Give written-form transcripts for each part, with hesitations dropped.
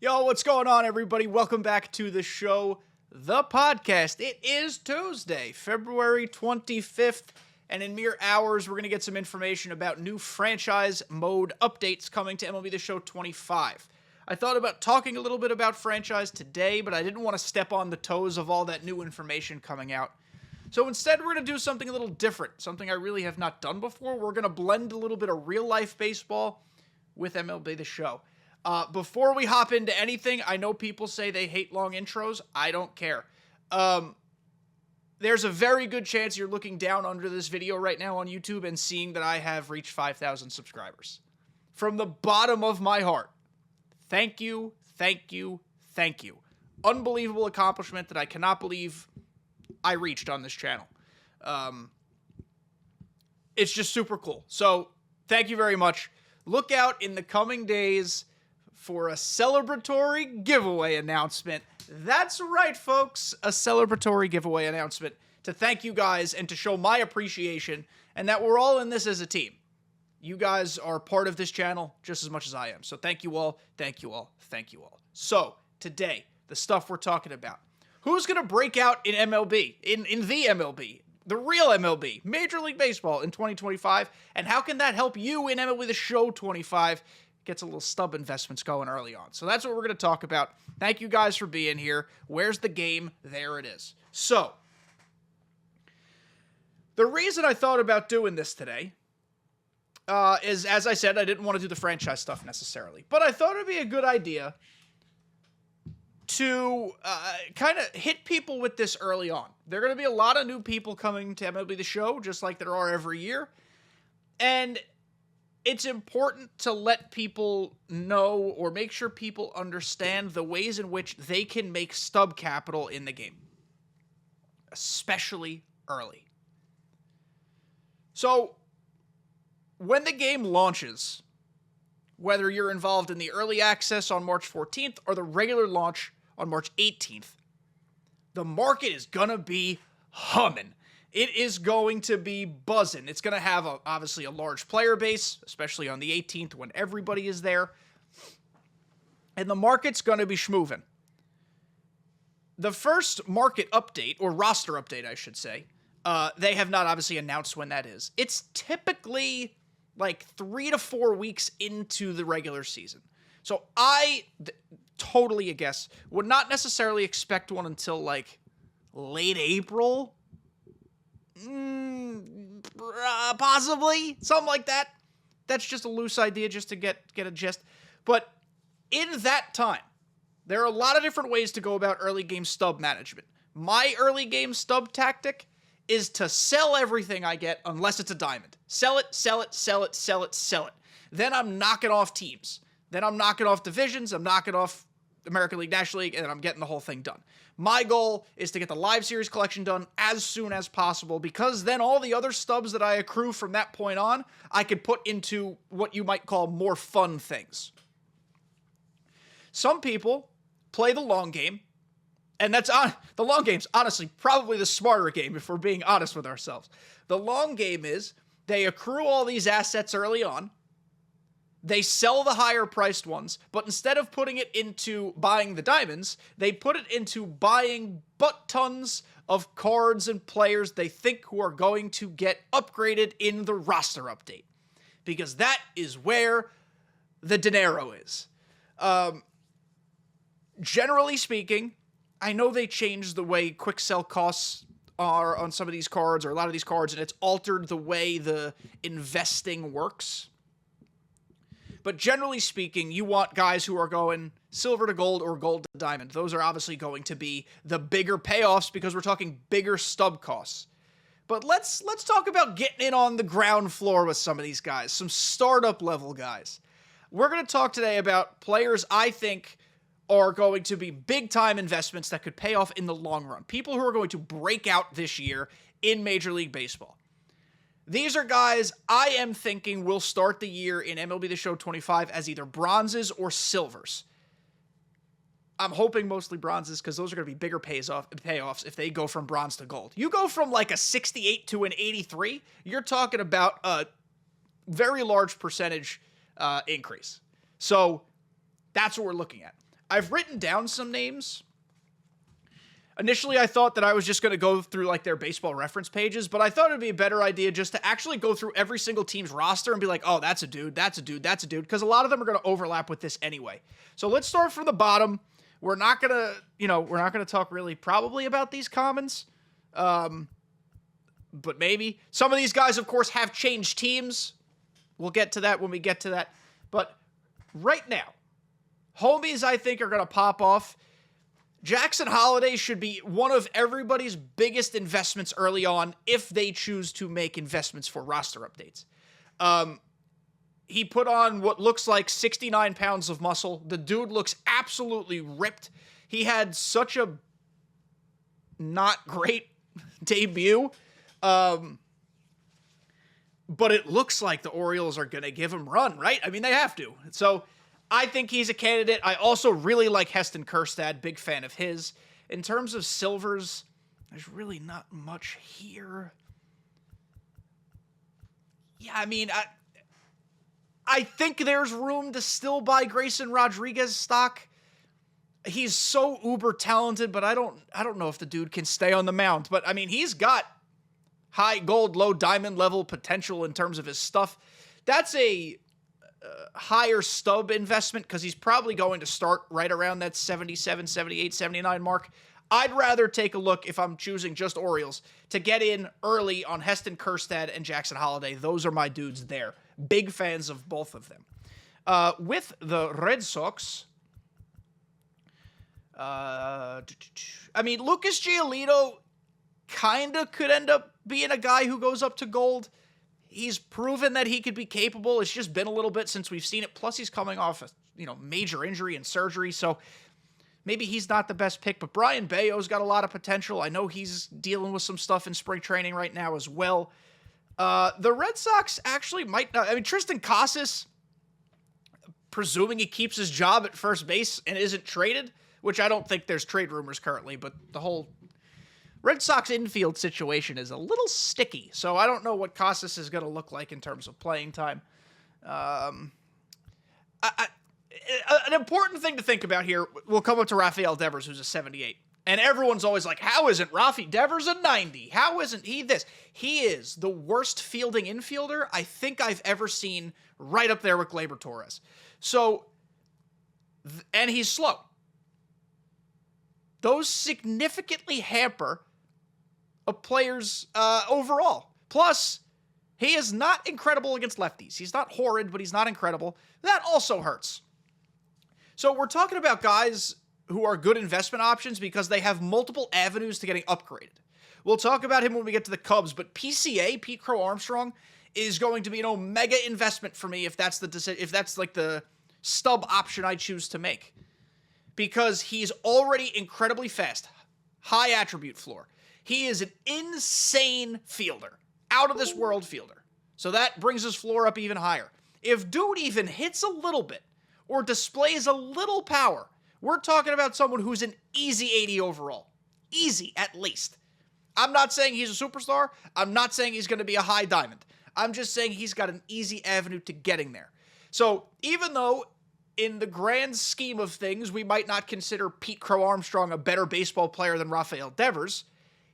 Yo, what's going on, everybody? Welcome back to the show, the podcast. It is Tuesday, February 25th, and in mere hours, we're going to get some information about new franchise mode updates coming to MLB The Show 25. I thought about talking a little bit about franchise today, but I didn't want to step on the toes of all that new information coming out. So instead, we're going to do something a little different, something I really have not done before. We're going to blend a little bit of real-life baseball with MLB The Show. Before we hop into anything, I know people say they hate long intros. I don't care. There's a very good chance you're looking down under this video right now on YouTube and seeing that I have reached 5,000 subscribers. From the bottom of my heart, thank you, thank you, thank you. Unbelievable accomplishment that I cannot believe I reached on this channel. It's just super cool. So, thank you very much. Look out in the coming days for a celebratory giveaway announcement. That's right, folks. A celebratory giveaway announcement to thank you guys and to show my appreciation and that we're all in this as a team. You guys are part of this channel just as much as I am. So thank you all, thank you all, thank you all. So today, the stuff we're talking about. Who's going to break out in MLB, in the MLB, the real MLB, Major League Baseball in 2025, and how can that help you in MLB The Show 25? Gets a little stub investments going early on. So that's what we're going to talk about. Thank you guys for being here. Where's the game? There it is. So, the reason I thought about doing this today is, as I said, I didn't want to do the franchise stuff necessarily, but I thought it'd be a good idea to kind of hit people with this early on. There are going to be a lot of new people coming to MLB The Show, just like there are every year. And it's important to let people know or make sure people understand the ways in which they can make stub capital in the game, especially early. So, when the game launches, whether you're involved in the early access on March 14th or the regular launch on March 18th, the market is going to be humming. It is going to be buzzing. It's going to have, obviously, a large player base, especially on the 18th when everybody is there. And the market's going to be schmoovin'. The first market update, or roster update, I should say, they have not obviously announced when that is. It's typically like 3 to 4 weeks into the regular season. So I totally, I guess, would not necessarily expect one until like late April. Possibly something like that. That's just a loose idea just to get a gist. But in that time, there are a lot of different ways to go about early game stub management. My early game stub tactic is to sell everything I get unless it's a diamond. Sell it, sell it, sell it, sell it, sell it. Then I'm knocking off teams. Then I'm knocking off divisions. I'm knocking off American League, National League, and then I'm getting the whole thing done. My goal is to get the live series collection done as soon as possible because then all the other stubs that I accrue from that point on, I could put into what you might call more fun things. Some people play the long game, and the long game's honestly probably the smarter game if we're being honest with ourselves. The long game is they accrue all these assets early on, they sell the higher priced ones, but instead of putting it into buying the diamonds, they put it into buying butt tons of cards and players they think who are going to get upgraded in the roster update. Because that is where the dinero is. Generally speaking, I know they changed the way quick sell costs are on some of these cards, or a lot of these cards, and it's altered the way the investing works. But generally speaking, you want guys who are going silver to gold or gold to diamond. Those are obviously going to be the bigger payoffs because we're talking bigger stub costs. But let's talk about getting in on the ground floor with some of these guys, some startup level guys. We're going to talk today about players I think are going to be big time investments that could pay off in the long run. People who are going to break out this year in Major League Baseball. These are guys I am thinking will start the year in MLB The Show 25 as either bronzes or silvers. I'm hoping mostly bronzes because those are going to be bigger payoffs if they go from bronze to gold. You go from like a 68 to an 83, you're talking about a very large percentage increase. So that's what we're looking at. I've written down some names. Initially, I thought that I was just going to go through like their baseball reference pages, but I thought it'd be a better idea just to actually go through every single team's roster and be like, oh, that's a dude, that's a dude, that's a dude, because a lot of them are going to overlap with this anyway. So let's start from the bottom. We're not going to, talk really probably about these commons, but maybe. Some of these guys, of course, have changed teams. We'll get to that when we get to that. But right now, homies I think are going to pop off. Jackson Holliday should be one of everybody's biggest investments early on if they choose to make investments for roster updates. He put on what looks like 69 pounds of muscle. The dude looks absolutely ripped. He had such a not great debut. But it looks like the Orioles are going to give him run, right? I mean, they have to. So I think he's a candidate. I also really like Heston Kjerstad, big fan of his. In terms of silvers, there's really not much here. Yeah, I mean, I think there's room to still buy Grayson Rodriguez stock. He's so uber talented, but I don't know if the dude can stay on the mound. But I mean, he's got high gold, low diamond level potential in terms of his stuff. That's a higher stub investment because he's probably going to start right around that 77, 78, 79 mark. I'd rather take a look, if I'm choosing just Orioles, to get in early on Heston Kjerstad and Jackson Holliday. Those are my dudes there. Big fans of both of them. With the Red Sox, I mean, Lucas Giolito kind of could end up being a guy who goes up to gold. He's proven that he could be capable. It's just been a little bit since we've seen it. Plus, he's coming off a major injury and surgery, so maybe he's not the best pick. But Brian Bayo's got a lot of potential. I know he's dealing with some stuff in spring training right now as well. The Red Sox actually might not. I mean, Tristan Casas, presuming he keeps his job at first base and isn't traded, which I don't think there's trade rumors currently, but the whole Red Sox infield situation is a little sticky, so I don't know what Casas is going to look like in terms of playing time. An important thing to think about here, we'll come up to Rafael Devers, who's a 78. And everyone's always like, how isn't Rafi Devers a 90? How isn't he this? He is the worst fielding infielder I think I've ever seen, right up there with Gleyber Torres. So, and he's slow. Those significantly hamper a player's overall. Plus, he is not incredible against lefties. He's not horrid, but he's not incredible. That also hurts. So we're talking about guys who are good investment options because they have multiple avenues to getting upgraded. We'll talk about him when we get to the Cubs, but PCA, Pete Crow Armstrong, is going to be an omega investment for me if that's like the stub option I choose to make. Because he's already incredibly fast, high attribute floor. He is an insane fielder, out of this world fielder. So that brings his floor up even higher. If dude even hits a little bit or displays a little power, we're talking about someone who's an easy 80 overall. Easy, at least. I'm not saying he's a superstar. I'm not saying he's going to be a high diamond. I'm just saying he's got an easy avenue to getting there. So even though in the grand scheme of things, we might not consider Pete Crow Armstrong a better baseball player than Rafael Devers,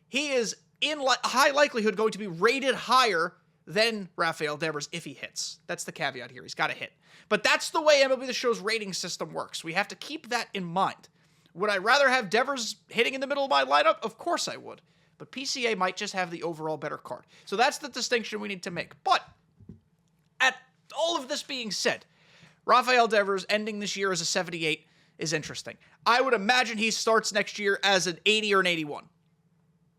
he is in high likelihood going to be rated higher than Rafael Devers if he hits. That's the caveat here. He's got to hit. But that's the way MLB The Show's rating system works. We have to keep that in mind. Would I rather have Devers hitting in the middle of my lineup? Of course I would. But PCA might just have the overall better card. So that's the distinction we need to make. But at all of this being said, Rafael Devers ending this year as a 78 is interesting. I would imagine he starts next year as an 80 or an 81.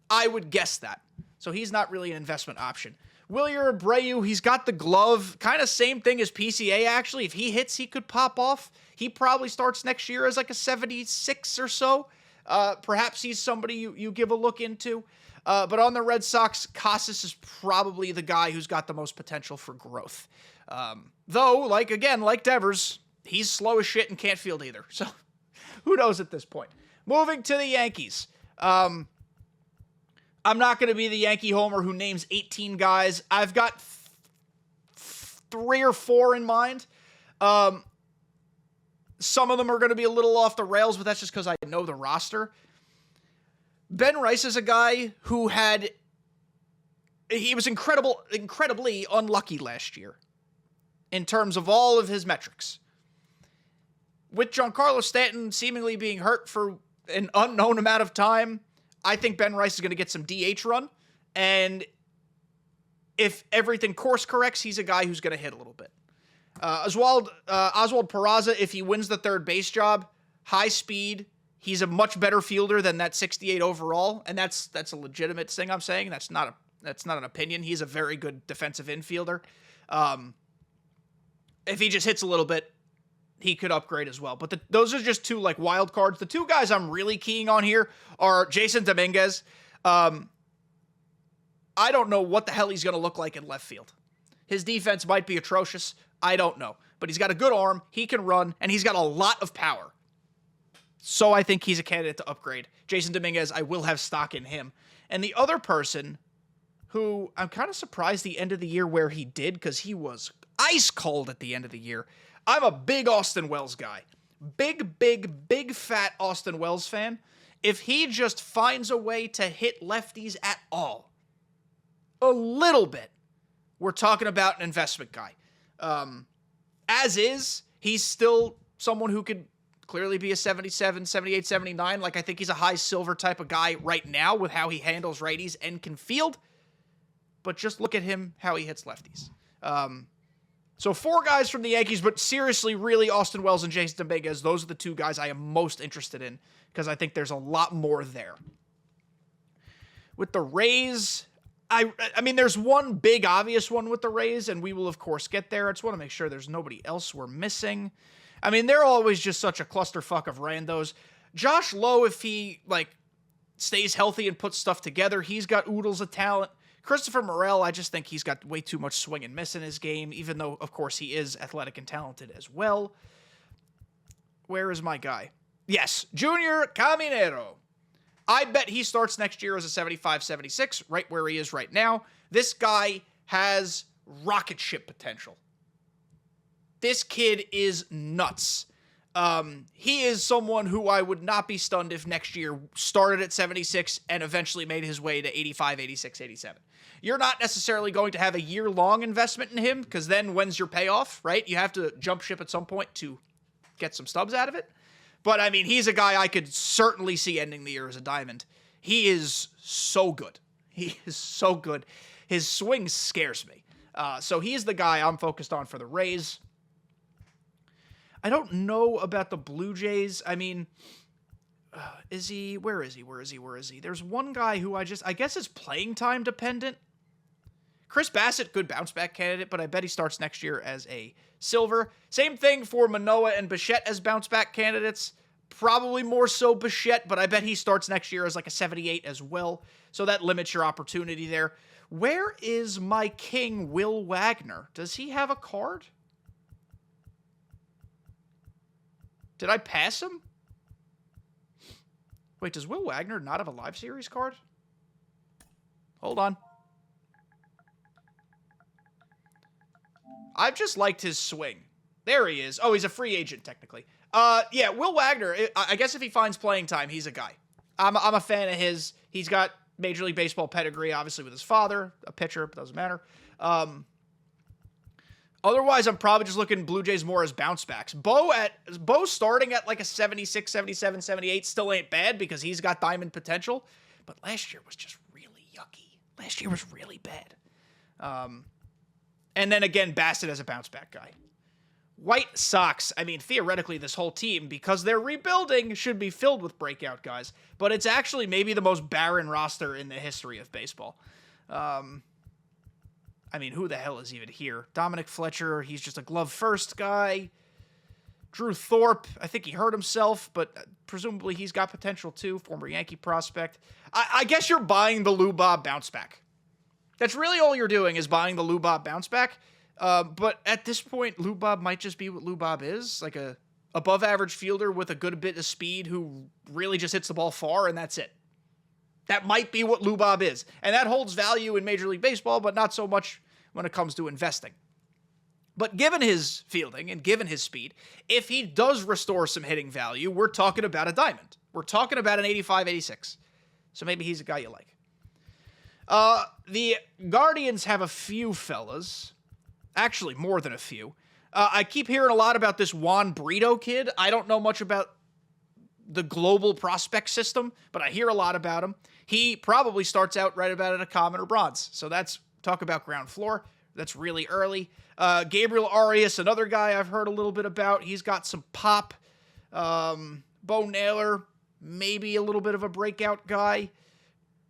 I would guess that. So he's not really an investment option. Wilyer Abreu, he's got the glove. Kind of same thing as PCA, actually. If he hits, he could pop off. He probably starts next year as like a 76 or so. Perhaps he's somebody you give a look into. But on the Red Sox, Casas is probably the guy who's got the most potential for growth. Though, like Devers, he's slow as shit and can't field either. So, who knows at this point. Moving to the Yankees. I'm not going to be the Yankee homer who names 18 guys. I've got 3 or 4 in mind. Some of them are going to be a little off the rails, but that's just because I know the roster. Ben Rice is a guy who he was incredibly unlucky last year in terms of all of his metrics. With Giancarlo Stanton seemingly being hurt for an unknown amount of time, I think Ben Rice is going to get some DH run. And if everything course corrects, he's a guy who's going to hit a little bit. Oswald Peraza, if he wins the third base job, high speed, he's a much better fielder than that 68 overall, and that's a legitimate thing I'm saying. That's not an opinion. He's a very good defensive infielder. If he just hits a little bit, he could upgrade as well. But those are just two like wild cards. The two guys I'm really keying on here are Jason Dominguez. I don't know what the hell he's going to look like in left field. His defense might be atrocious. I don't know. But he's got a good arm, he can run, and he's got a lot of power. So I think he's a candidate to upgrade. Jason Dominguez, I will have stock in him. And the other person who I'm kind of surprised the end of the year where he did, because he was ice cold at the end of the year. I'm a big Austin Wells guy. Big fat Austin Wells fan. If he just finds a way to hit lefties at all, a little bit, we're talking about an investment guy. As is, he's still someone who could clearly be a 77, 78, 79. Like, I think he's a high silver type of guy right now with how he handles righties and can field. But just look at him, how he hits lefties. So 4 guys from the Yankees, but seriously, really, Austin Wells and Jason Dominguez, those are the 2 guys I am most interested in because I think there's a lot more there. With the Rays, I mean, there's one big obvious one with the Rays, and we will, of course, get there. I just want to make sure there's nobody else we're missing. I mean, they're always just such a clusterfuck of randos. Josh Lowe, if he, stays healthy and puts stuff together, he's got oodles of talent. Christopher Morel, I just think he's got way too much swing and miss in his game, even though, of course, he is athletic and talented as well. Where is my guy? Yes, Junior Caminero. I bet he starts next year as a 75-76, right where he is right now. This guy has rocket ship potential. This kid is nuts. He is someone who I would not be stunned if next year started at 76 and eventually made his way to 85, 86, 87. You're not necessarily going to have a year-long investment in him, because then when's your payoff, right? You have to jump ship at some point to get some stubs out of it. But, I mean, he's a guy I could certainly see ending the year as a diamond. He is so good. He is so good. His swing scares me. So he's the guy I'm focused on for the Rays. I don't know about the Blue Jays. I mean, is he? Where is he? There's one guy who I guess is playing time dependent. Chris Bassett, good bounce back candidate, but I bet he starts next year as a silver. Same thing for Manoah and Bichette as bounce back candidates. Probably more so Bichette, but I bet he starts next year as like a 78 as well. So that limits your opportunity there. Where is my king, Will Wagner? Does he have a card? Did I pass him? Wait, does Will Wagner not have a live series card? Hold on. I've just liked his swing. There he is. Oh, he's a free agent, technically. Yeah, Will Wagner, I guess if he finds playing time, he's a guy. I'm a fan of his. He's got Major League Baseball pedigree, obviously, with his father, a pitcher, but doesn't matter. Otherwise, I'm probably just looking Blue Jays more as bounce backs. Bo starting at like a 76, 77, 78 still ain't bad because he's got diamond potential. But last year was just really yucky. Last year was really bad. And then again, Bassett as a bounce back guy. White Sox, I mean, theoretically, this whole team, because they're rebuilding, should be filled with breakout guys. But it's actually maybe the most barren roster in the history of baseball. I mean, who the hell is even here? Dominic Fletcher, he's just a glove-first guy. Drew Thorpe, I think he hurt himself, but presumably he's got potential too, former Yankee prospect. I guess you're buying the Lou Bob bounce back. That's really all you're doing is buying the Lou Bob bounce back. But at this point, Lou Bob might just be what Lou Bob is, like a above-average fielder with a good bit of speed who really just hits the ball far, and that's it. That might be what Lou Bob is. And that holds value in Major League Baseball, but not so much when it comes to investing. But given his fielding and given his speed, if he does restore some hitting value, we're talking about a diamond. We're talking about an 85, 86. So maybe he's a guy you like. The Guardians have a few fellas. Actually, more than a few. I keep hearing a lot about this Juan Brito kid. I don't know much about the global prospect system, but I hear a lot about him. He probably starts out right about at a common or bronze. So that's, talk about ground floor. That's really early. Gabriel Arias, another guy I've heard a little bit about. He's got some pop. Bo Naylor, maybe a little bit of a breakout guy.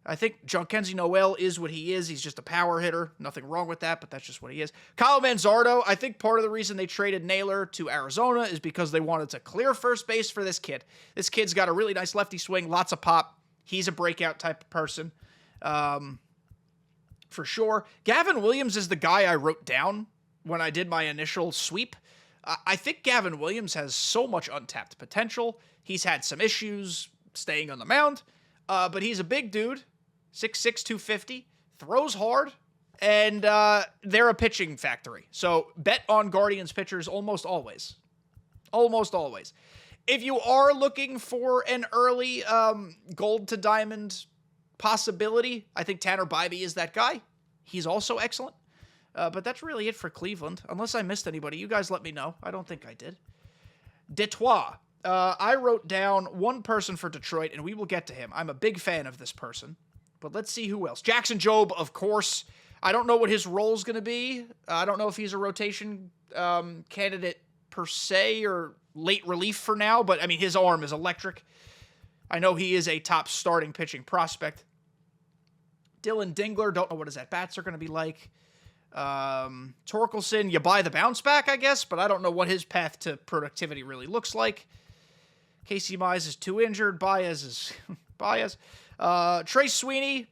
I think Jhonkensy Noel is what he is. He's just a power hitter. Nothing wrong with that, but that's just what he is. Kyle Manzardo, I think part of the reason they traded Naylor to Arizona is because they wanted to clear first base for this kid. This kid's got a really nice lefty swing, lots of pop. He's a breakout type of person. For sure. Gavin Williams is the guy I wrote down when I did my initial sweep. I think Gavin Williams has so much untapped potential. He's had some issues staying on the mound, but he's a big dude, 6'6", 250, throws hard, and they're a pitching factory. So bet on Guardians pitchers almost always. Almost always. If you are looking for an early gold to diamond possibility, I think Tanner Bybee is that guy. He's also excellent. But that's really it for Cleveland. Unless I missed anybody, you guys let me know. I don't think I did. Detroit. I wrote down one person for Detroit, and we will get to him. I'm a big fan of this person. But let's see who else. Jackson Jobe, of course. I don't know what his role is going to be. I don't know if he's a rotation candidate per se or late relief for now, but I mean, his arm is electric. I know he is a top starting pitching prospect. Dylan Dingler, don't know what his at-bats are going to be like. Torkelson, you buy the bounce back, I guess, but I don't know what his path to productivity really looks like. Casey Mize is too injured. Baez is Baez. Trey Sweeney,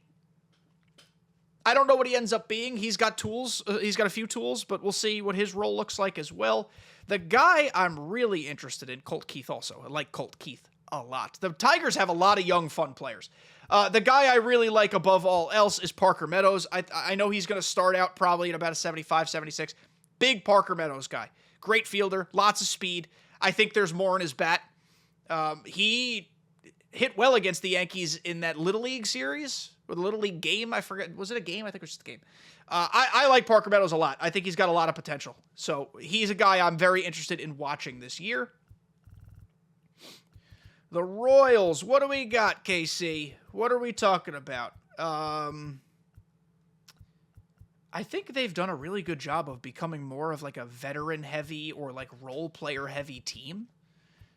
I don't know what he ends up being. He's got tools. He's got a few tools, but we'll see what his role looks like as well. The guy I'm really interested in, Colt Keith also. I like Colt Keith a lot. The Tigers have a lot of young, fun players. The guy I really like above all else is Parker Meadows. I know he's going to start out probably at about a 75, 76. Big Parker Meadows guy. Great fielder, lots of speed. I think there's more in his bat. He hit well against the Yankees in that Little League series, or the Little League game. I forget. Was it a game? I think it was just a game. I like Parker Meadows a lot. I think he's got a lot of potential. So he's a guy I'm very interested in watching this year. The Royals, what do we got, KC? What are we talking about? I think they've done a really good job of becoming more of like a veteran-heavy or like role-player-heavy team.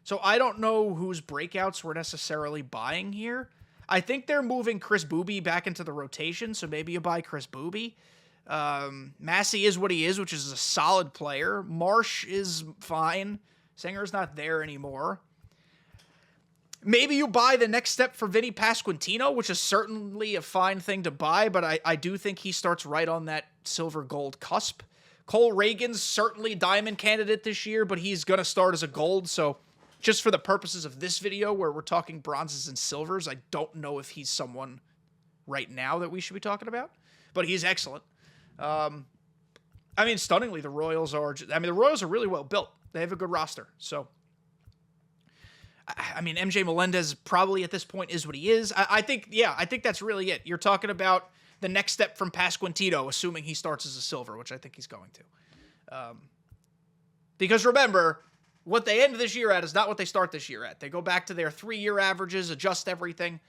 So I don't know whose breakouts we're necessarily buying here. I think they're moving Chris Booby back into the rotation, so maybe you buy Chris Booby. Massey is what he is, which is a solid player. Marsh is fine. Singer's not there anymore. Maybe you buy the next step for Vinny Pasquantino, which is certainly a fine thing to buy, but I do think he starts right on that silver-gold cusp. Cole Reagan's certainly diamond candidate this year, but he's going to start as a gold, so just for the purposes of this video where we're talking bronzes and silvers, I don't know if he's someone right now that we should be talking about, but he's excellent. I mean, stunningly, the Royals are really well built. They have a good roster, so I mean, MJ Melendez probably at this point is what he is. I think that's really it. You're talking about the next step from Pasquantino, assuming he starts as a silver, which I think he's going to. Because remember, what they end this year at is not what they start this year at. They go back to their 3-year averages, adjust everything.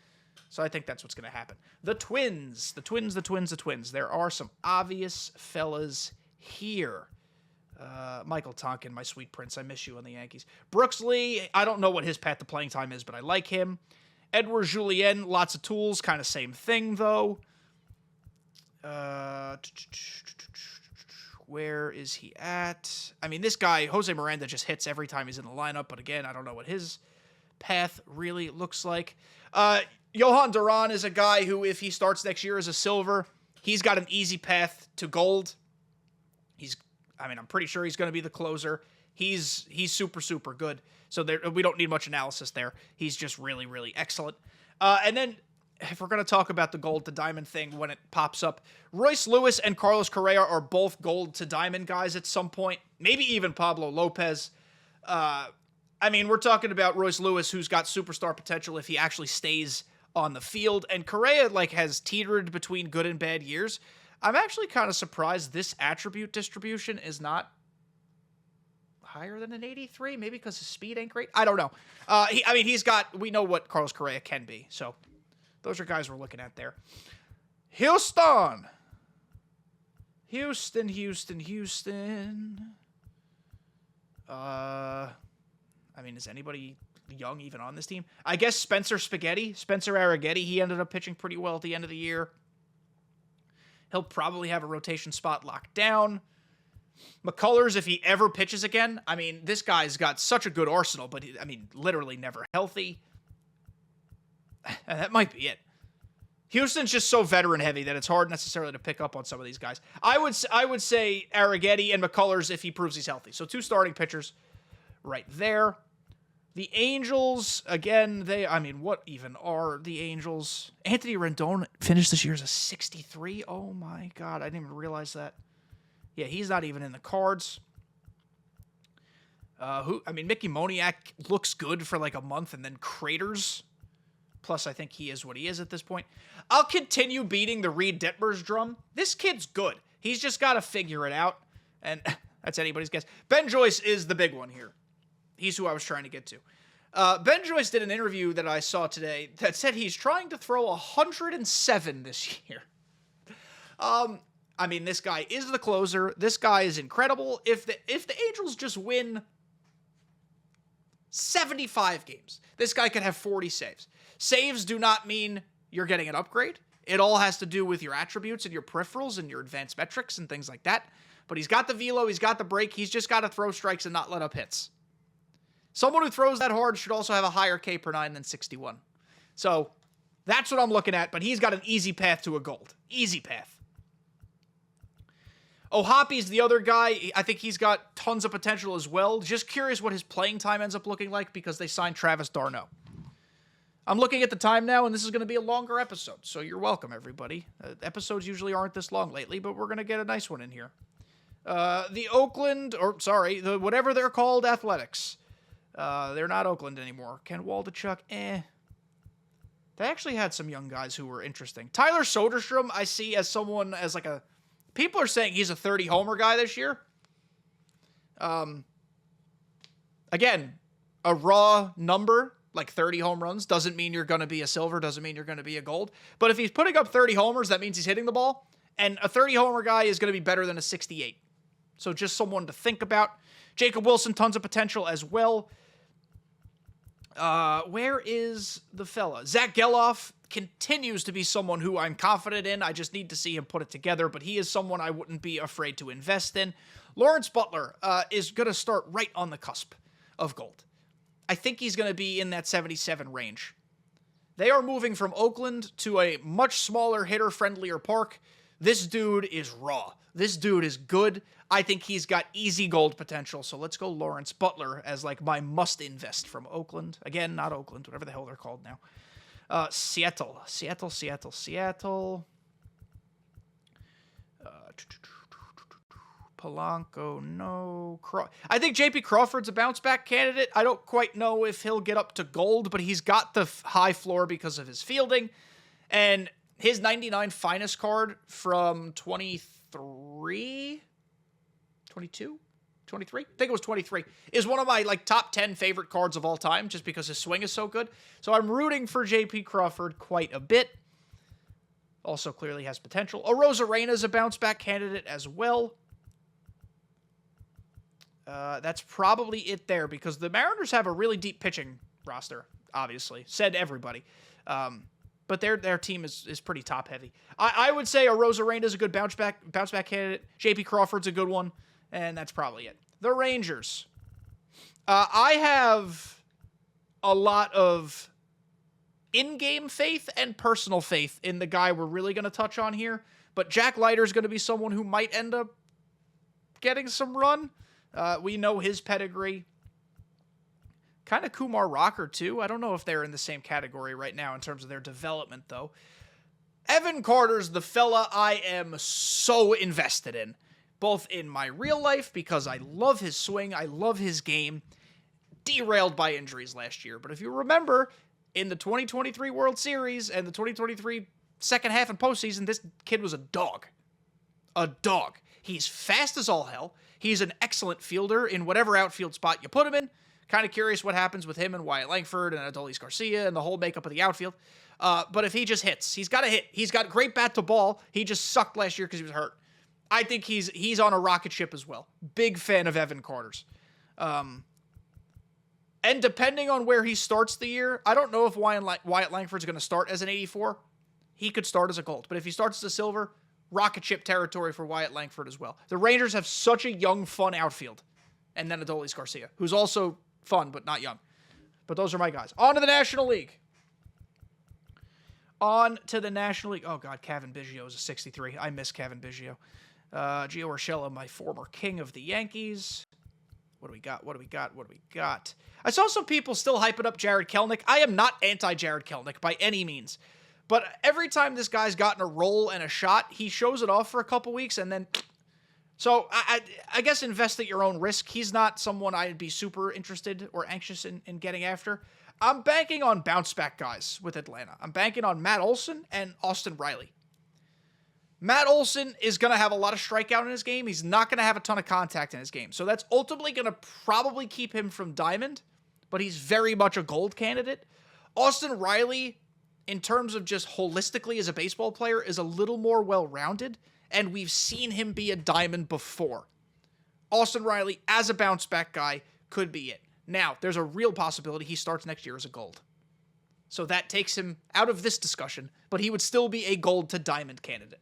So I think that's what's going to happen. The Twins. There are some obvious fellas here. Michael Tonkin, my sweet prince. I miss you on the Yankees. Brooks Lee, I don't know what his path to playing time is, but I like him. Edward Julien, lots of tools. Kind of same thing, though. Where is he at? I mean, this guy, Jose Miranda, just hits every time he's in the lineup. But again, I don't know what his path really looks like. Johan Duran is a guy who, if he starts next year as a silver, he's got an easy path to gold. I'm pretty sure he's going to be the closer. He's super, super good. So we don't need much analysis there. He's just really, really excellent. And then if we're going to talk about the gold to diamond thing when it pops up, Royce Lewis and Carlos Correa are both gold to diamond guys at some point. Maybe even Pablo Lopez. I mean, we're talking about Royce Lewis, who's got superstar potential if he actually stays on the field, and Correa has teetered between good and bad years. I'm actually kind of surprised this attribute distribution is not higher than an 83, maybe because his speed ain't great. I don't know. We know what Carlos Correa can be, so those are guys we're looking at there. Houston. Is anybody young even on this team? I guess Spencer Arrighetti, he ended up pitching pretty well at the end of the year. He'll probably have a rotation spot locked down. McCullers, if he ever pitches again, this guy's got such a good arsenal, but literally never healthy. That might be it. Houston's just so veteran heavy that it's hard necessarily to pick up on some of these guys. I would say Arrighetti and McCullers if he proves he's healthy. So 2 starting pitchers right there. The Angels, again, what even are the Angels? Anthony Rendon finished this year as a 63. Oh my God, I didn't even realize that. Yeah, he's not even in the cards. Mickey Moniak looks good for a month and then craters. Plus, I think he is what he is at this point. I'll continue beating the Reed Detmers drum. This kid's good. He's just got to figure it out. And that's anybody's guess. Ben Joyce is the big one here. He's who I was trying to get to. Ben Joyce did an interview that I saw today that said he's trying to throw 107 this year. This guy is the closer. This guy is incredible. If the Angels just win 75 games, this guy could have 40 saves. Saves do not mean you're getting an upgrade. It all has to do with your attributes and your peripherals and your advanced metrics and things like that. But he's got the velo, he's got the break, he's just got to throw strikes and not let up hits. Someone who throws that hard should also have a higher K per 9 than 61. So that's what I'm looking at, but he's got an easy path to a gold. Easy path. O'Hoppy's the other guy. I think he's got tons of potential as well. Just curious what his playing time ends up looking like because they signed Travis d'Arnaud. I'm looking at the time now, and this is going to be a longer episode, so you're welcome, everybody. Episodes usually aren't this long lately, but we're going to get a nice one in here. Whatever they're called, Athletics. They're not Oakland anymore. Ken Waldachuk, They actually had some young guys who were interesting. Tyler Soderstrom, I see as someone as people are saying he's a 30 homer guy this year. Again, a raw number, 30 home runs, doesn't mean you're going to be a silver, doesn't mean you're going to be a gold. But if he's putting up 30 homers, that means he's hitting the ball. And a 30 homer guy is going to be better than a 68. So just someone to think about. Jacob Wilson, tons of potential as well. Where is the fella? Zach Geloff continues to be someone who I'm confident in. I just need to see him put it together, but he is someone I wouldn't be afraid to invest in. Lawrence Butler is going to start right on the cusp of gold. I think he's going to be in that 77 range. They are moving from Oakland to a much smaller, hitter-friendlier park. This dude is raw. This dude is good. I think he's got easy gold potential, so let's go Lawrence Butler as my must-invest from Oakland. Again, not Oakland, whatever the hell they're called now. Seattle. Polanco, no. I think J.P. Crawford's a bounce-back candidate. I don't quite know if he'll get up to gold, but he's got the high floor because of his fielding. And his 99 finest card from 23? 22? 23? I think it was 23. Is one of my top 10 favorite cards of all time just because his swing is so good. So I'm rooting for J.P. Crawford quite a bit. Also clearly has potential. Arozarena is a bounce-back candidate as well. That's probably it there because the Mariners have a really deep pitching roster, obviously. Said everybody. But their team is pretty top-heavy. I would say Arozarena is a good bounce-back candidate. J.P. Crawford's a good one. And that's probably it. The Rangers. I have a lot of in-game faith and personal faith in the guy we're really going to touch on here. But Jack Leiter is going to be someone who might end up getting some run. We know his pedigree. Kind of Kumar Rocker, too. I don't know if they're in the same category right now in terms of their development, though. Evan Carter's the fella I am so invested in, both in my real life because I love his swing, I love his game, derailed by injuries last year. But if you remember, in the 2023 World Series and the 2023 second half and postseason, this kid was a dog. A dog. He's fast as all hell. He's an excellent fielder in whatever outfield spot you put him in. Kind of curious what happens with him and Wyatt Langford and Adolis Garcia and the whole makeup of the outfield. But if he just hits, he's got to hit. He's got great bat to ball. He just sucked last year because he was hurt. I think he's on a rocket ship as well. Big fan of Evan Carter's. And depending on where he starts the year, I don't know if Wyatt Langford's going to start as an 84. He could start as a gold. But if he starts as a silver, rocket ship territory for Wyatt Langford as well. The Rangers have such a young, fun outfield. And then Adolis Garcia, who's also fun, but not young. But those are my guys. On to the National League. On to the National League. Oh, God, Kevin Biggio is a 63. I miss Kevin Biggio. Gio Urshela, my former king of the Yankees. What do we got? I saw some people still hyping up Jared Kelenic. I am not anti-Jared Kelenic by any means. But every time this guy's gotten a roll and a shot, he shows it off for a couple weeks and then... So I guess invest at your own risk. He's not someone I'd be super interested or anxious in getting after. I'm banking on bounce-back guys with Atlanta. I'm banking on Matt Olson and Austin Riley. Matt Olson is going to have a lot of strikeout in his game. He's not going to have a ton of contact in his game. So that's ultimately going to probably keep him from Diamond, but he's very much a gold candidate. Austin Riley, in terms of just holistically as a baseball player, is a little more well-rounded, and we've seen him be a Diamond before. Austin Riley, as a bounce-back guy, could be it. Now, there's a real possibility he starts next year as a gold. So that takes him out of this discussion, but he would still be a gold to Diamond candidate.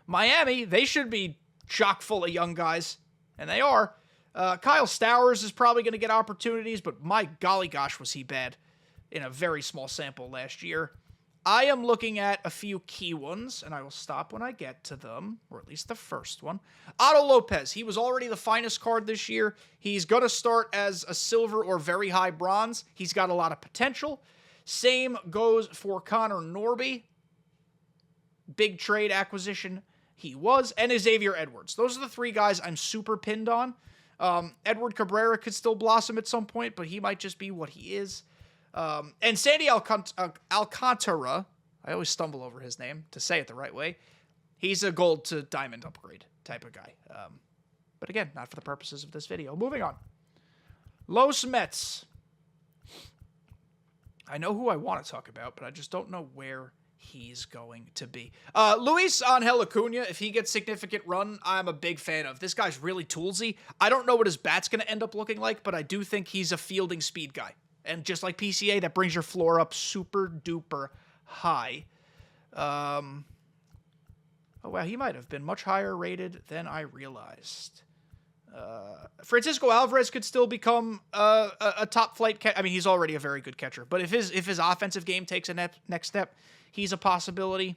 Miami, they should be chock full of young guys, and they are. Kyle Stowers is probably going to get opportunities, but my golly gosh was he bad in a very small sample last year. I am looking at a few key ones, and I will stop when I get to them, or at least the first one. Otto Lopez, he was already the finest card this year. He's going to start as a silver or very high bronze. He's got a lot of potential. Same goes for Connor Norby. Big trade acquisition he was, and Xavier Edwards. Those are the three guys I'm super pinned on. Edward Cabrera could still blossom at some point, but he might just be what he is. And Sandy Alcantara, I always stumble over his name to say it the right way. He's a gold to diamond upgrade type of guy. But again, not for the purposes of this video. Moving on. Los Mets. I know who I want to talk about, but I just don't know where he's going to be. Luis Angel Acuna, if he gets significant run, I'm a big fan of. This guy's really toolsy. I don't know what his bat's going to end up looking like, but I do think he's a fielding speed guy. And just like PCA, that brings your floor up super duper high. Oh, wow, he might have been much higher rated than I realized. Francisco Alvarez could still become a top flight catcher. I mean, he's already a very good catcher, but if his offensive game takes a next step, he's a possibility.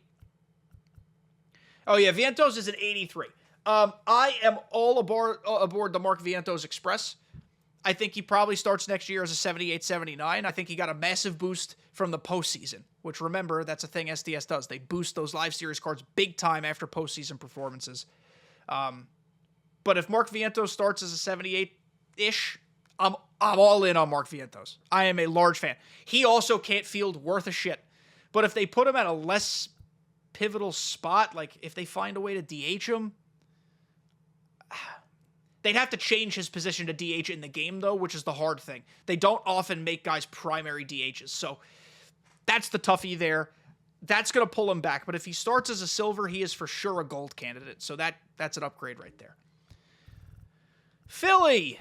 Oh yeah, Vientos is an 83. I am all aboard the Mark Vientos Express. I think he probably starts next year as a 78, 79. I think he got a massive boost from the postseason, which, remember, that's a thing SDS does. They boost those live series cards big time after postseason performances. But if Mark Vientos starts as a 78-ish, I'm all in on Mark Vientos. I am a large fan. He also can't field worth a shit. But if they put him at a less pivotal spot, like if they find a way to DH him, they'd have to change his position to DH in the game, though, which is the hard thing. They don't often make guys primary DHs, so that's the toughie there. That's going to pull him back. But if he starts as a silver, he is for sure a gold candidate, so that's an upgrade right there. Philly.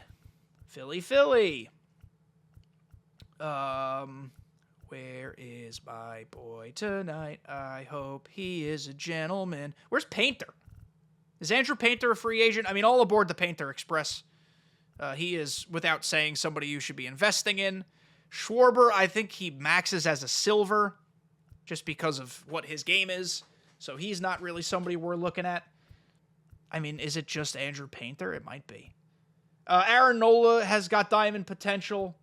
Where is my boy tonight? I hope he is a gentleman. Where's Painter? Is Andrew Painter a free agent? I mean, all aboard the Painter Express. He is, without saying, somebody you should be investing in. Schwarber, I think he maxes as a silver just because of what his game is. So he's not really somebody we're looking at. I mean, is it just Andrew Painter? It might be. Aaron Nola has got diamond potential,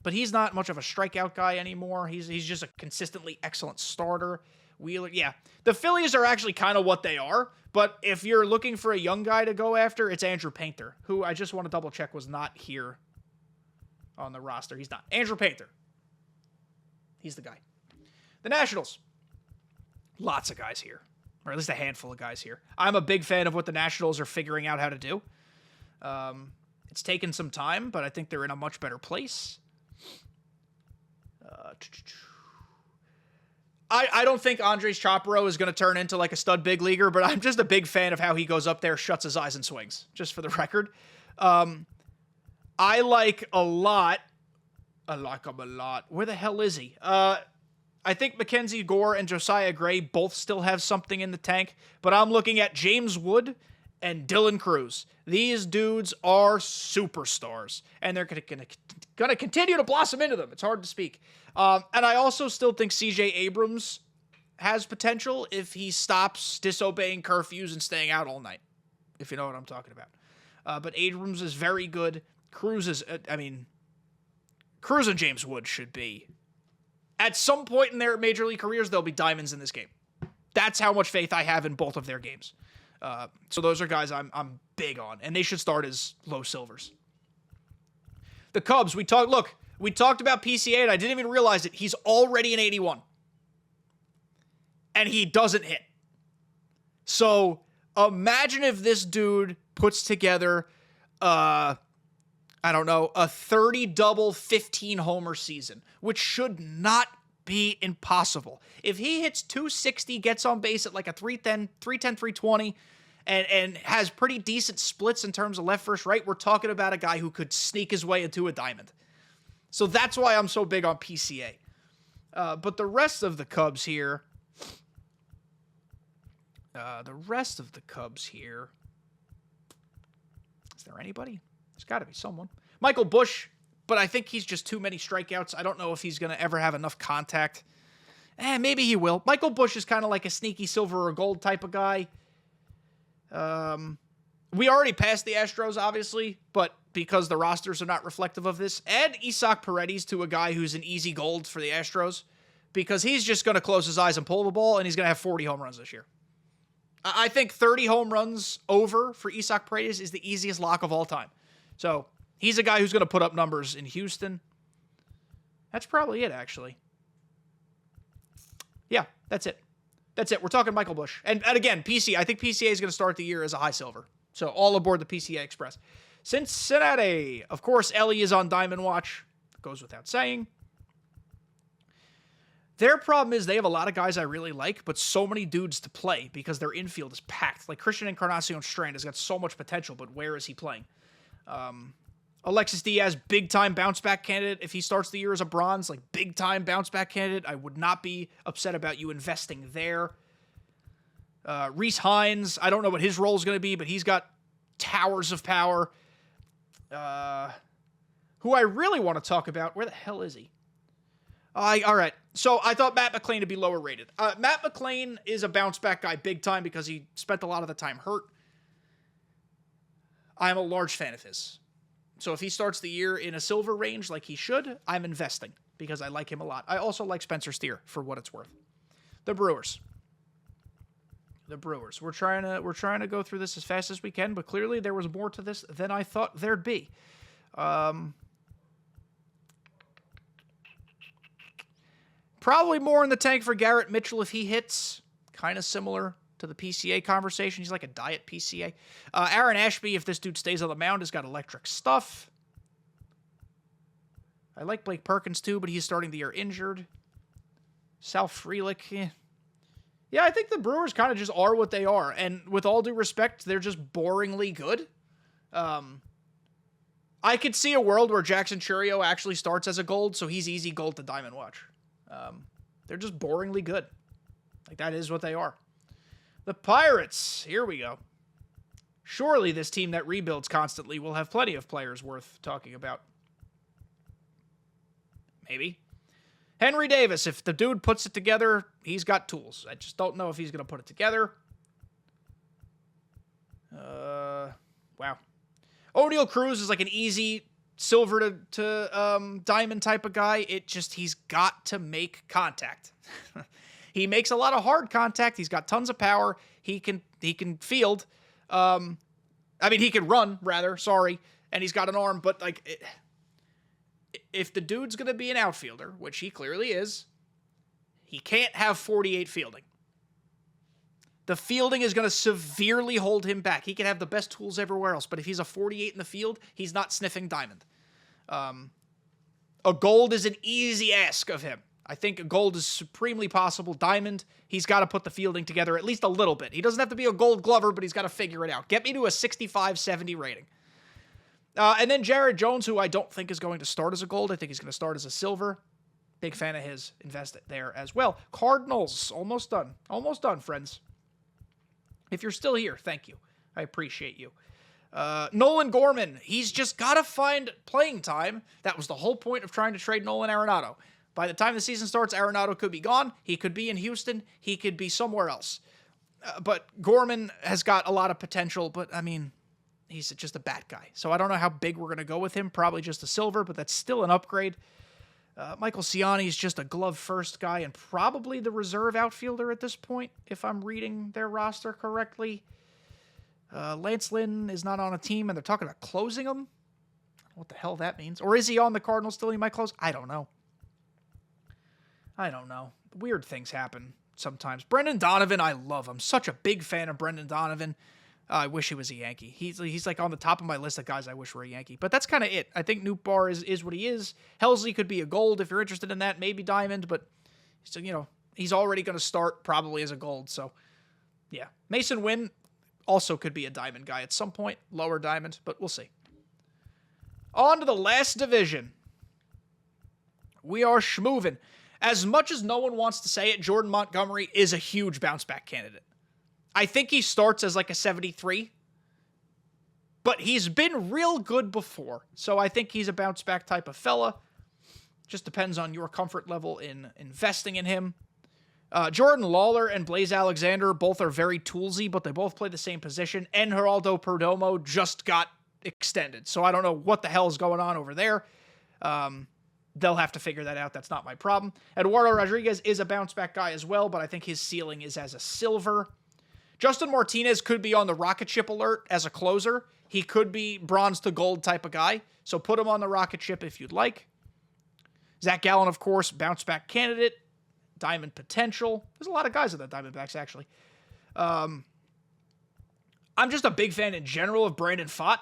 but he's not much of a strikeout guy anymore. He's just a consistently excellent starter. Wheeler, yeah. The Phillies are actually kind of what they are, but if you're looking for a young guy to go after, it's Andrew Painter, who I just want to double check was not here on the roster. He's not. Andrew Painter. He's the guy. The Nationals. Lots of guys here, or at least a handful of guys here. I'm a big fan of what the Nationals are figuring out how to do. It's taken some time, but I think they're in a much better place. I don't think Andres Chaparro is going to turn into like a stud big leaguer, but I'm just a big fan of how he goes up there, shuts his eyes, and swings, just for the record. I like a lot. I like him a lot. Where the hell is he? I think Mackenzie Gore and Josiah Gray both still have something in the tank, but I'm looking at James Wood and Dylan Cruz. These dudes are superstars, and they're going to continue to blossom into them. It's hard to speak. And I also still think C.J. Abrams has potential if he stops disobeying curfews and staying out all night, if you know what I'm talking about. But Abrams is very good. Cruz is, Cruz and James Wood should be. At some point in their major league careers, they'll be diamonds in this game. That's how much faith I have in both of their games. So those are guys I'm big on, and they should start as low silvers. The Cubs, we talked about PCA, and I didn't even realize it. He's already an 81. And he doesn't hit. So imagine if this dude puts together, a 30 double, 15 homer season, which should not be impossible. If he hits 260, gets on base at like a 310, 320, and has pretty decent splits in terms of left, first, right, we're talking about a guy who could sneak his way into a diamond. So that's why I'm so big on PCA. But the rest of the Cubs here, is there anybody? There's got to be someone. Michael Busch, but I think he's just too many strikeouts. I don't know if he's going to ever have enough contact. Maybe he will. Michael Busch is kind of like a sneaky silver or gold type of guy. We already passed the Astros, obviously, but because the rosters are not reflective of this, add Isaac Paredes to a guy who's an easy gold for the Astros, because he's just going to close his eyes and pull the ball, and he's going to have 40 home runs this year. I think 30 home runs over for Isaac Paredes is the easiest lock of all time. So he's a guy who's going to put up numbers in Houston. That's probably it, actually. Yeah, that's it. That's it. We're talking Michael Busch. And again, PCA. I think PCA is going to start the year as a high silver. So all aboard the PCA Express. Cincinnati. Of course, Ellie is on Diamond Watch. Goes without saying. Their problem is they have a lot of guys I really like, but so many dudes to play because their infield is packed. Like Christian Encarnacion Strand has got so much potential, but where is he playing? Alexis Diaz, big-time bounce-back candidate. If he starts the year as a bronze, like big-time bounce-back candidate, I would not be upset about you investing there. Rhys Hines, I don't know what his role is going to be, but he's got towers of power. Who I really want to talk about, where the hell is he? All right, so I thought Matt McLain would be lower rated. Matt McLain is a bounce-back guy big-time because he spent a lot of the time hurt. I'm a large fan of his. So if he starts the year in a silver range like he should, I'm investing because I like him a lot. I also like Spencer Steer for what it's worth. The Brewers. We're trying to go through this as fast as we can, but clearly there was more to this than I thought there'd be. Probably more in the tank for Garrett Mitchell if he hits. Kind of similar to the PCA conversation. He's like a diet PCA. Aaron Ashby, if this dude stays on the mound, has got electric stuff. I like Blake Perkins too, but he's starting the year injured. Sal Frelick, Yeah, I think the Brewers kind of just are what they are. And with all due respect, they're just boringly good. I could see a world where Jackson Churio actually starts as a gold, so he's easy gold to Diamond Watch. They're just boringly good. Like, that is what they are. The Pirates. Here we go. Surely this team that rebuilds constantly will have plenty of players worth talking about. Maybe. Henry Davis. If the dude puts it together, he's got tools. I just don't know if he's going to put it together. Wow. O'Neal Cruz is like an easy silver to diamond type of guy. He's got to make contact. He makes a lot of hard contact. He's got tons of power. He can field. He can run, rather. Sorry. And he's got an arm. But, like, if the dude's going to be an outfielder, which he clearly is, he can't have 48 fielding. The fielding is going to severely hold him back. He can have the best tools everywhere else, but if he's a 48 in the field, he's not sniffing diamond. A gold is an easy ask of him. I think a gold is supremely possible. Diamond, he's got to put the fielding together at least a little bit. He doesn't have to be a gold glover, but he's got to figure it out. Get me to a 65-70 rating. And then Jared Jones, who I don't think is going to start as a gold. I think he's going to start as a silver. Big fan of his. Invest it there as well. Cardinals, almost done. Almost done, friends. If you're still here, thank you. I appreciate you. Nolan Gorman, he's just got to find playing time. That was the whole point of trying to trade Nolan Arenado. By the time the season starts, Arenado could be gone. He could be in Houston. He could be somewhere else. But Gorman has got a lot of potential, but, I mean, he's just a bat guy. So I don't know how big we're going to go with him. Probably just a silver, but that's still an upgrade. Michael Ciani is just a glove-first guy and probably the reserve outfielder at this point, if I'm reading their roster correctly. Lance Lynn is not on a team, and they're talking about closing him. What the hell that means. Or is he on the Cardinals still? He might close. I don't know. Weird things happen sometimes. Brendan Donovan, I love him. Such a big fan of Brendan Donovan. I wish he was a Yankee. He's like on the top of my list of guys I wish were a Yankee. But that's kind of it. I think Nootbaar is what he is. Helsley could be a gold if you're interested in that. Maybe diamond, but he's already going to start probably as a gold. So, yeah. Mason Wynn also could be a diamond guy at some point. Lower diamond, but we'll see. On to the last division. We are schmoovin'. As much as no one wants to say it, Jordan Montgomery is a huge bounce-back candidate. I think he starts as like a 73, but he's been real good before, so I think he's a bounce-back type of fella. Just depends on your comfort level in investing in him. Jordan Lawler and Blaze Alexander both are very toolsy, but they both play the same position, and Geraldo Perdomo just got extended, so I don't know what the hell is going on over there. They'll have to figure that out. That's not my problem. Eduardo Rodriguez is a bounce-back guy as well, but I think his ceiling is as a silver. Justin Martinez could be on the rocket ship alert as a closer. He could be bronze to gold type of guy, so put him on the rocket ship if you'd like. Zach Gallen, of course, bounce-back candidate. Diamond potential. There's a lot of guys at the Diamondbacks, actually. I'm just a big fan in general of Brandon Pfaadt.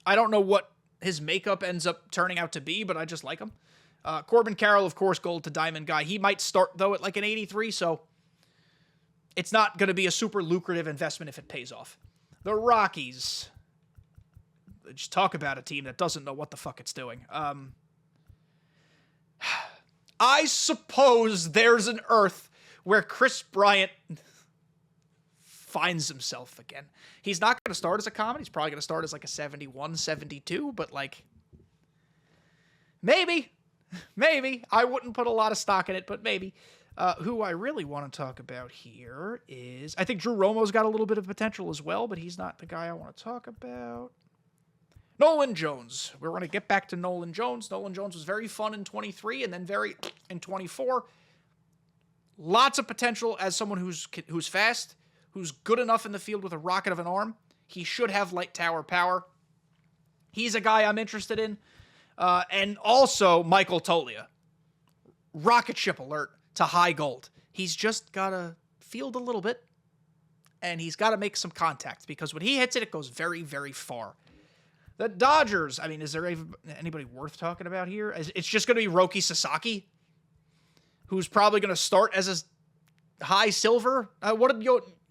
I don't know what his makeup ends up turning out to be, but I just like him. Corbin Carroll, of course, gold to diamond guy. He might start, though, at like an 83, so it's not going to be a super lucrative investment if it pays off. The Rockies. Just talk about a team that doesn't know what the fuck it's doing. I suppose there's an earth where Chris Bryant finds himself again. He's not going to start as a common. He's probably going to start as like a 71, 72, but like, maybe. I wouldn't put a lot of stock in it, but maybe. Who I really want to talk about here is, I think Drew Romo's got a little bit of potential as well, but he's not the guy I want to talk about. Nolan Jones. We're going to get back to Nolan Jones. Nolan Jones was very fun in 23 and then very in 24. Lots of potential as someone who's fast, who's good enough in the field with a rocket of an arm. He should have light tower power. He's a guy I'm interested in. And also Michael Toglia. Rocket ship alert to high gold. He's just got to field a little bit, and he's got to make some contact, because when he hits it, it goes very, very far. The Dodgers, I mean, is there anybody worth talking about here? It's just going to be Roki Sasaki, who's probably going to start as a high silver. What did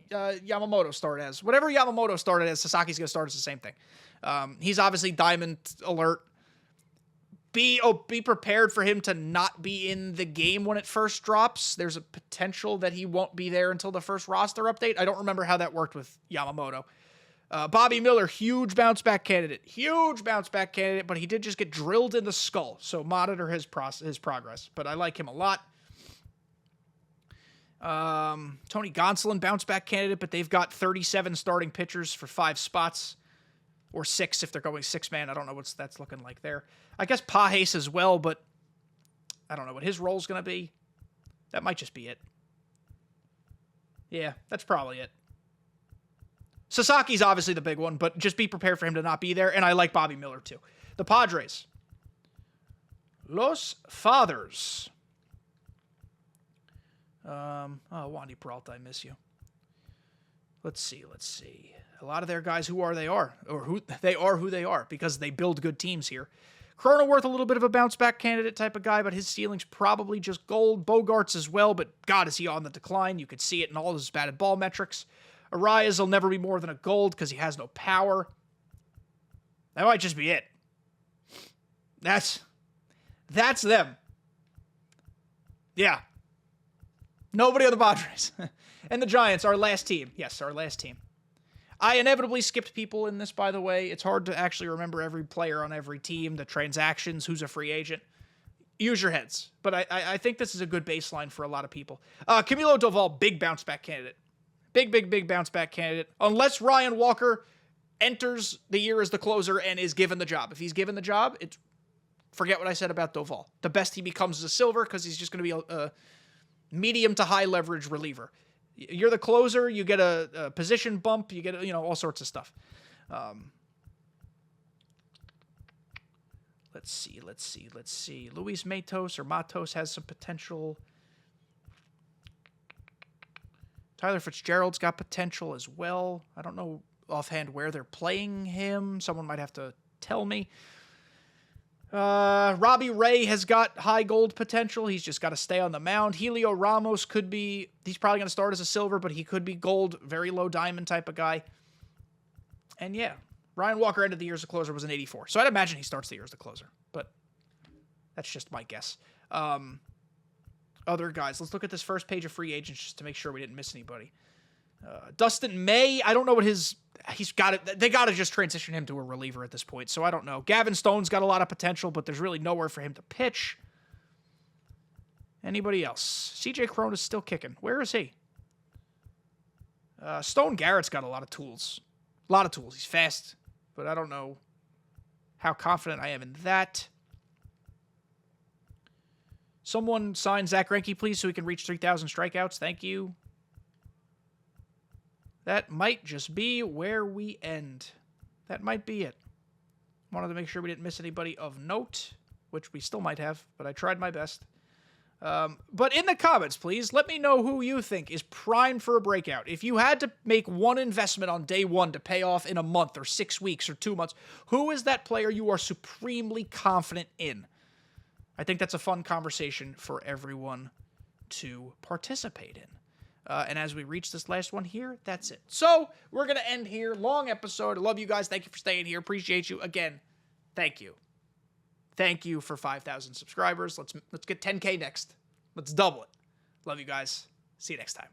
Yamamoto start as? Whatever Yamamoto started as, Sasaki's going to start as the same thing. He's obviously diamond alert. Be prepared for him to not be in the game when it first drops. There's a potential that he won't be there until the first roster update. I don't remember how that worked with Yamamoto. Bobby Miller, huge bounce-back candidate. But he did just get drilled in the skull, so monitor his progress. But I like him a lot. Tony Gonsolin, bounce-back candidate, but they've got 37 starting pitchers for 5 spots. or 6 if they're going 6-man. I don't know what that's looking like there. I guess Pages as well, but I don't know what his role's going to be. That might just be it. Yeah, that's probably it. Sasaki's obviously the big one, but just be prepared for him to not be there, and I like Bobby Miller too. The Padres. Los Fathers. Wandy Peralta, I miss you. Let's see. A lot of their guys, who they are, who they are, because they build good teams here. Cronenworth, a little bit of a bounce-back candidate type of guy, but his ceiling's probably just gold. Bogarts as well, but God, is he on the decline. You could see it in all his batted ball metrics. Arias will never be more than a gold because he has no power. That might just be it. That's them. Yeah. Nobody on the Padres. And the Giants, our last team. Yes, our last team. I inevitably skipped people in this, by the way. It's hard to actually remember every player on every team, the transactions, who's a free agent. Use your heads. But I think this is a good baseline for a lot of people. Camilo Doval, big bounce-back candidate. Big bounce-back candidate. Unless Ryan Walker enters the year as the closer and is given the job. If he's given the job, forget what I said about Doval. The best he becomes is a silver because he's just going to be a medium to high leverage reliever. You're the closer, you get a position bump, you get, all sorts of stuff. Let's see. Luis Matos has some potential. Tyler Fitzgerald's got potential as well. I don't know offhand where they're playing him. Someone might have to tell me. Robbie Ray has got high gold potential. He's just got to stay on the mound. Helio Ramos he's probably going to start as a silver, but he could be gold, very low diamond type of guy. And yeah, Ryan Walker ended the year as a closer was an 84. So I'd imagine he starts the year as the closer, but that's just my guess. Other guys, let's look at this first page of free agents just to make sure we didn't miss anybody. Dustin May, I don't know what they got to just transition him to a reliever at this point, so I don't know. Gavin Stone's got a lot of potential, but there's really nowhere for him to pitch. Anybody else? CJ Cron is still kicking. Where is he? Stone Garrett's got a lot of tools. He's fast, but I don't know how confident I am in that. Someone sign Zach Greinke, please, so we can reach 3,000 strikeouts. Thank you. That might just be where we end. That might be it. Wanted to make sure we didn't miss anybody of note, which we still might have, but I tried my best. But in the comments, please, let me know who you think is primed for a breakout. If you had to make one investment on day one to pay off in a month or 6 weeks or 2 months, who is that player you are supremely confident in? I think that's a fun conversation for everyone to participate in. And as we reach this last one here, that's it. So we're going to end here. Long episode. I love you guys. Thank you for staying here. Appreciate you. Again, thank you. Thank you for 5,000 subscribers. Let's get 10K next. Let's double it. Love you guys. See you next time.